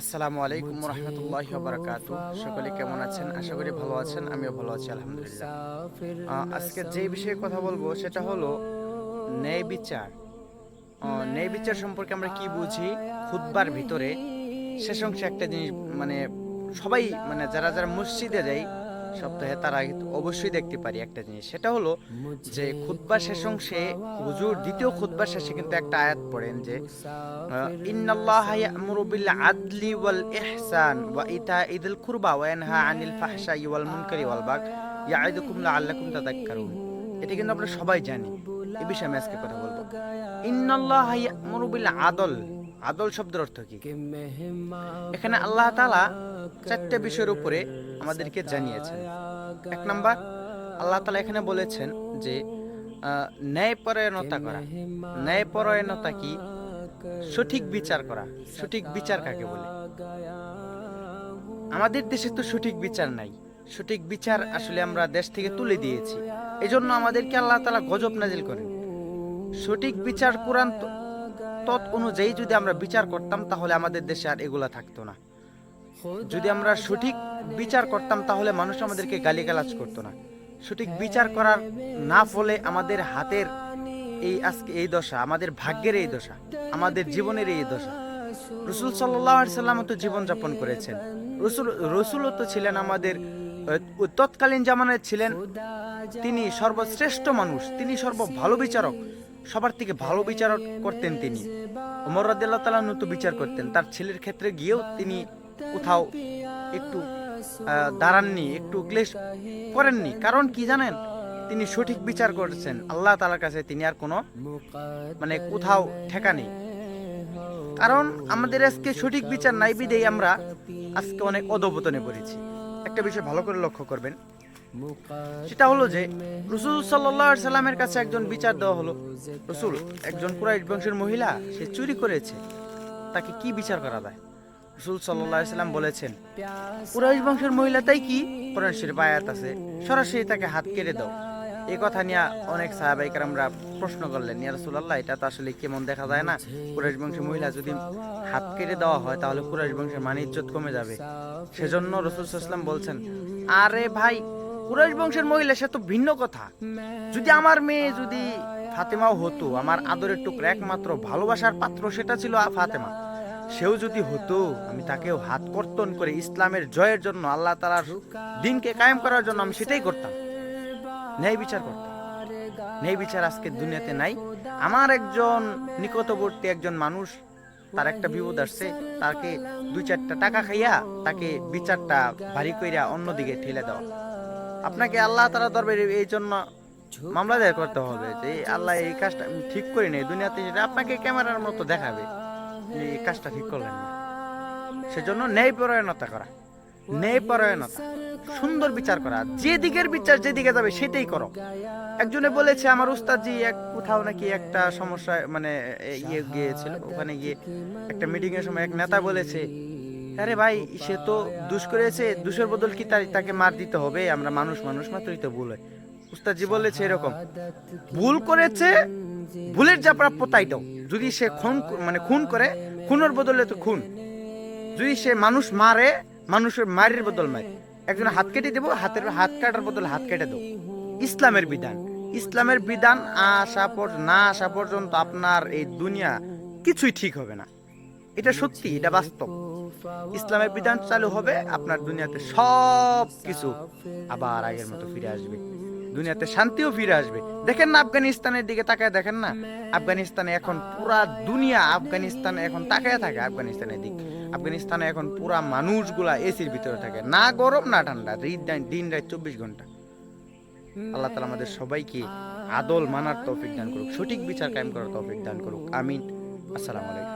আসসালামু আলাইকুম রহমতুল্লাহি ওয়া বারাকাতুহু। সকলে কেমন আছেন? আশা করি ভালো আছেন। আমিও ভালো আছি আলহামদুলিল্লাহ। আজকে যে বিষয়ে কথা বলবো সেটা হলো ন্যায় বিচার। ন্যায় বিচার সম্পর্কে আমরা কি বুঝি? খুতবার ভিতরে শেষ অংশে একটা জিনিস মানে সবাই যারা যারা মসজিদে যায় সপ্তাহে তারা কিন্তু অবশ্যই দেখতে পারি একটা জিনিস, সেটা হলো যে খুতবার শেষ অংশে হুজুর দ্বিতীয় খুতবার শেষে কিন্তু একটা আয়াত পড়েন যে ইন্নাল্লাহা ইয়া'মুরু বিল আদলি ওয়াল ইহসান ওয়া ইতাইযিল কুরবা ওয়া ইয়ানহা আনিল ফাহশাই ওয়াল মুনকারি ওয়াল বাগ ইয়া'iদুকুম লাআল্লাকুম তাযাক্কারুন। এটা কিন্তু আমরা সবাই জানি। এই বিষয়ে আমি আজকে কথা বলবো। ইন্নাল্লাহা ইয়া'মুরু বিল আদল। আদল শব্দের অর্থ কি? এখানে আল্লাহ তাআলা চারটি বিষয়ের উপরে আমাদেরকে জানিয়েছেন। এক নাম্বার, আল্লাহ তাআলা এখানে বলেছেন যে ন্যায়পরায়ণতা করা। ন্যায়পরায়ণতা কি? সঠিক বিচার করা। সঠিক বিচার কাকে বলে? আমাদের দেশে তো সঠিক বিচার নাই। সঠিক বিচার আসলে আমরা দেশ থেকে তুলে দিয়েছি। এজন্য আমাদেরকে আল্লাহ তাআলা গজব নাজিল করেন। সঠিক বিচার কোরআন তত অনুযায়ী যদি আমরা বিচার করতাম তাহলে আমাদের দেশে আর এগুলা থাকতো না। যদি আমরা সঠিক বিচার করতাম তাহলে মানুষ আমাদেরকে গালিগালাজ করতো না। সঠিক বিচার করার না ফলে আমাদের হাতের এই আজকে এই দশা, আমাদের ভাগ্যের এই দশা, আমাদের জীবনের এই দশা। রাসূল সাল্লাল্লাহু আলাইহি সাল্লাম তো জীবন যাপন করেছেন। রসুলও তো ছিলেন আমাদের তৎকালীন জামানায় ছিলেন তিনি সর্বশ্রেষ্ঠ মানুষ, তিনি সর্ব ভালো বিচারক, সবার থেকে ভালো বিচারক করতেন তিনি। ওমর রাদিয়াল্লাহু তাআলা তো বিচার করতেন, তার ছেলের ক্ষেত্রে গিয়েও তিনি কোথাও একটু দাঁড়াননি, একটু ক্লেশ করেননি। কারণ কি জানেন? তিনি সঠিক বিচার করেছেন। আল্লাহ তাআলার কাছে তিনি আর কোনো কোথাও ঠেকা নেই। কারণ আমাদের আজকে সঠিক বিচার নাই বিদেই আমরা আজকে অনেক অধঃপতনে পড়েছি। একটা বিষয় ভালো করে লক্ষ্য করবেন, সেটা হলো যে রাসূল সাল্লাল্লাহু আলাইহি সাল্লামের কাছে একজন বিচার দেওয়া হলো। রাসূল, একজন কুরাইশ বংশের মহিলা, সে চুরি করেছে, তাকে কি বিচার করা যায়? রাসূল সাল্লাল্লাহু আলাইহি সাল্লাম বলেছেন, কুরাইশ বংশের মহিলা তাই কি? কোরআন শরীফে আয়াত আছে, সরাসরি তাকে হাত কেটে দাও। এই কথা নিয়ে অনেক সাহাবায়ে কেরামরা প্রশ্ন করলেন, ইয়া রাসূলুল্লাহ, এটা তো আসলে কেমন দেখা যায় না? কুরাইশ বংশের মহিলা যদি হাত কেটে দেওয়া হয় তাহলে কুরাইশ বংশের মান ইজ্জত কমে যাবে। সেজন্য রাসূল সাল্লাল্লাহু আলাইহি সাল্লাম বলছেন, আরে ভাই, কুরাইশ বংশের মহিলা সে তো ভিন্ন কথা। যদি আমার মেয়ে যদি ফাতেমাও হতো, আমার আদরের টুকরা, একমাত্র ভালোবাসার পাত্র সেটা ছিল ফাতেমা, সেও যদি হতো, আমি তাকেও হাত কর্তন করে ইসলামের জয়ের জন্য, আল্লাহ তাআলার দ্বীনকে কায়েম করার জন্য আমি সেটাই করতাম, ন্যায় বিচার করতাম। ন্যায় বিচার আজকে দুনিয়াতে নাই। আমার একজন নিকটবর্তী একজন মানুষ, তার একটা বিপদ আসছে, তাকে 2-4টা টাকা খাইয়া তাকে বিচারটা ভারী কইরা অন্যদিকে ঠেলে দেওয়া। আপনাকে আল্লাহ তাআলা দরবারে এই জন্য মামলা দায়ের করতে হবে যে আল্লাহ এই কাজটা আমি ঠিক করি নাই, দুনিয়াতে যেটা আপনাকে ক্যামেরার মতো দেখাবে এই কাজটা ঠিক করলেন না। সেজন্য ন্যায়পরায়ণতা করা, ন্যায়পরায়ণতা, সুন্দর বিচার করা, যে দিকের বিচার যেদিকে যাবে সেটাই করো। একজনে বলেছে, আমার উস্তাদজি কোথাও নাকি একটা সমস্যা গিয়েছিল, ওখানে গিয়ে একটা মিটিং এর সময় এক নেতা বলেছে, আরে ভাই, সে তো দুষ করেছে, দুষের বদল কি তাকে মার দিতে হবে? আমরা মানুষ, মানুষ মাত্রই তো ভুল হয়। উস্তাদজি বলেছে এরকম, ভুল করেছে, ভুলের যা প্রাপ্য তাই দাও। যদি সে খুন করে, খুনের বদলে তো খুন। যদি সে মানুষ মারে, মানুষের মারের বদল মারে। একজন হাত কেটে দেবো, হাত কাটার বদল হাত কেটে দেবো। ইসলামের বিধান, ইসলামের বিধান না আসা পর্যন্ত আপনার এই দুনিয়া কিছুই ঠিক হবে না। এটা সত্যি, এটা বাস্তব। ইসলামের বিধান চালু হবে, আপনার দুনিয়াতে সব কিছু আবার আগের মতো ফিরে আসবে, দুনিয়াতে শান্তিও ফিরে আসবে। দেখেন না আফগানিস্তানের দিকে তাকায় দেখেন না, আফগানিস্তানে এখন পুরা দুনিয়া আফগানিস্তানে এখন তাকায় থাকে আফগানিস্তানের দিক। আফগানিস্তানে এখন পুরা মানুষগুলা এসির ভিতরে থাকে, না গরম না ঠান্ডা, দিন রাত 24 ঘন্টা। আল্লাহ তাআলা আমাদের সবাইকে আদল মানার তৌফিক দান করুক, সঠিক বিচার কায়েম করার তৌফিক দান করুক, আমিন। আসসালামু আলাইকুম।